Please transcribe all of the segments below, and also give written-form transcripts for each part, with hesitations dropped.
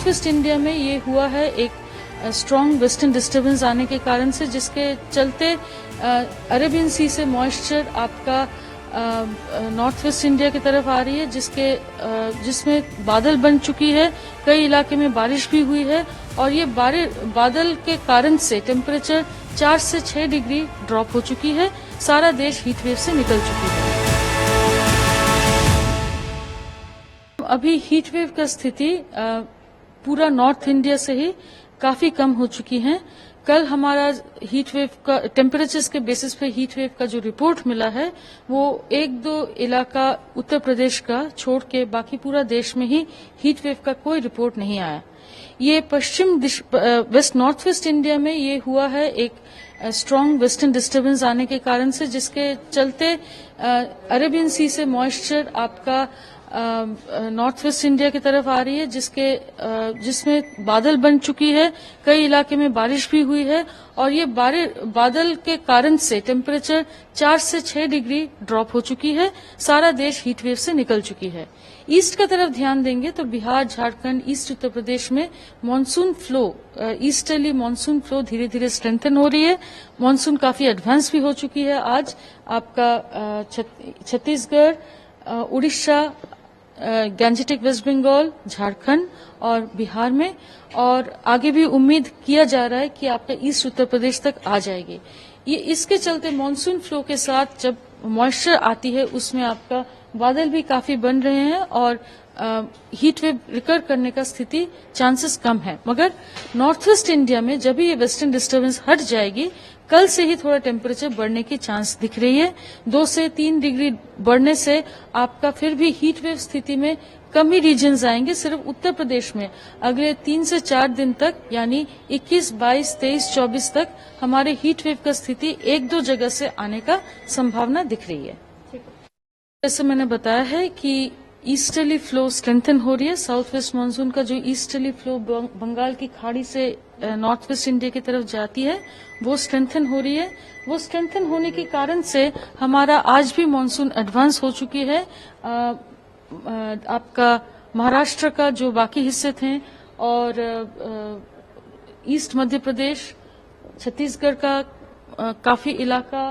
North west India में ये हुआ है एक स्ट्रॉन्ग वेस्टर्न डिस्टर्बेंस आने के कारण से, जिसके चलते अरेबियन सी से मॉइस्चर आपका नॉर्थ वेस्ट इंडिया की तरफ आ रही है, जिसमें बादल बन चुकी है। कई इलाके में बारिश भी हुई है और ये बादल के कारण से टेम्परेचर 4 से 6 डिग्री ड्रॉप हो चुकी है। सारा देश हीट वेव से निकल चुकी है। अभी हीट वेव का स्थिति पूरा नॉर्थ इंडिया से ही काफी कम हो चुकी है। कल हमारा हीट वेव का टेम्परेचर्स के बेसिस पे हीट वेव का जो रिपोर्ट मिला है वो 1-2 इलाका उत्तर प्रदेश का छोड़ के बाकी पूरा देश में ही हीट वेव का कोई रिपोर्ट नहीं आया। ये नॉर्थ वेस्ट इंडिया में ये हुआ है एक स्ट्रॉन्ग वेस्टर्न डिस्टर्बेंस आने के कारण से, जिसके चलते अरेबियन सी से मॉइस्चर आपका नॉर्थ वेस्ट इंडिया की तरफ आ रही है, जिसमें बादल बन चुकी है। कई इलाके में बारिश भी हुई है और ये बादल के कारण से टेम्परेचर 4 से 6 डिग्री ड्रॉप हो चुकी है। सारा देश हीट वेव से निकल चुकी है। ईस्ट का तरफ ध्यान देंगे तो बिहार, झारखंड, ईस्ट उत्तर प्रदेश में monsoon flow, easterly monsoon flow धीरे धीरे स्ट्रेंथन हो रही है। मानसून काफी एडवांस भी हो चुकी है। आज आपका छत्तीसगढ़, उड़ीसा, गैंजेटिक वेस्ट बंगाल, झारखंड और बिहार में, और आगे भी उम्मीद किया जा रहा है कि आपका ईस्ट उत्तर प्रदेश तक आ जाएगी। ये इसके चलते मानसून फ्लो के साथ जब मॉइस्चर आती है उसमें आपका बादल भी काफी बन रहे हैं और हीट वेव रिकर करने का स्थिति चांसेस कम है। मगर नॉर्थ वेस्ट इंडिया में जब भी ये वेस्टर्न डिस्टर्बेंस हट जाएगी, कल से ही थोड़ा टेम्परेचर बढ़ने की चांस दिख रही है। 2 से 3 डिग्री बढ़ने से आपका फिर भी हीट वेव स्थिति में कम ही रीजन्स आएंगे। सिर्फ उत्तर प्रदेश में अगले 3 से 4 दिन तक, यानी 21, 22, 23, 24 तक हमारे हीट वेव का स्थिति 1-2 जगह से आने का संभावना दिख रही है। जैसे मैंने बताया है कि ईस्टर्ली फ्लो स्ट्रेंथन हो रही है। साउथ वेस्ट मानसून का जो ईस्टर्ली फ्लो बंगाल की खाड़ी से नॉर्थ वेस्ट इंडिया की तरफ जाती है वो स्ट्रेंथन हो रही है। वो स्ट्रेंथन होने के कारण से हमारा आज भी मानसून एडवांस हो चुकी है। आपका महाराष्ट्र का जो बाकी हिस्से थे और ईस्ट मध्य प्रदेश, छत्तीसगढ़ का काफी इलाका,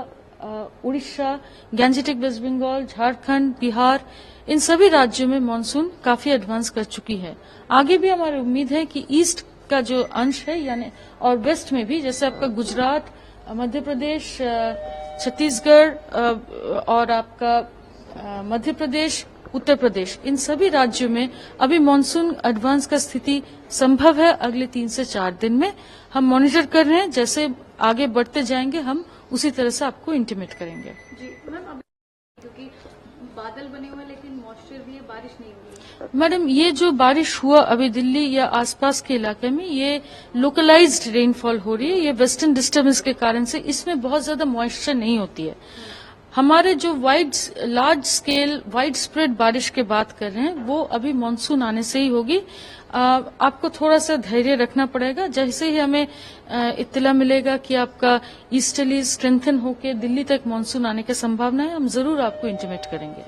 उड़ीसा, गैंजेटिक वेस्ट बंगाल, झारखंड, बिहार, इन सभी राज्यों में मानसून काफी एडवांस कर चुकी है। आगे भी हमारी उम्मीद है कि ईस्ट का जो अंश है यानी और वेस्ट में भी, जैसे आपका गुजरात, मध्य प्रदेश, छत्तीसगढ़ और आपका मध्य प्रदेश, उत्तर प्रदेश, इन सभी राज्यों में अभी मानसून एडवांस का स्थिति संभव है। अगले 3 से 4 दिन में हम मॉनिटर कर रहे हैं। जैसे आगे बढ़ते जाएंगे हम उसी तरह से आपको इंटीमेट करेंगे। जी मैम, अभी क्योंकि बादल बने हुए लेकिन मॉइस्चर भी है, बारिश नहीं हुई। मैडम, ये जो बारिश हुआ अभी दिल्ली या आसपास के इलाके में, ये लोकलाइज्ड रेनफॉल हो रही है। ये वेस्टर्न डिस्टर्बेंस के कारण से इसमें बहुत ज्यादा मॉइस्चर नहीं होती है। हमारे जो लार्ज स्केल वाइड स्प्रेड बारिश की बात कर रहे हैं वो अभी मानसून आने से ही होगी। आपको थोड़ा सा धैर्य रखना पड़ेगा। जैसे ही हमें इत्तला मिलेगा कि आपका ईस्टर्ली स्ट्रेंथन होकर दिल्ली तक मानसून आने की संभावना है, हम जरूर आपको इंटीमेट करेंगे।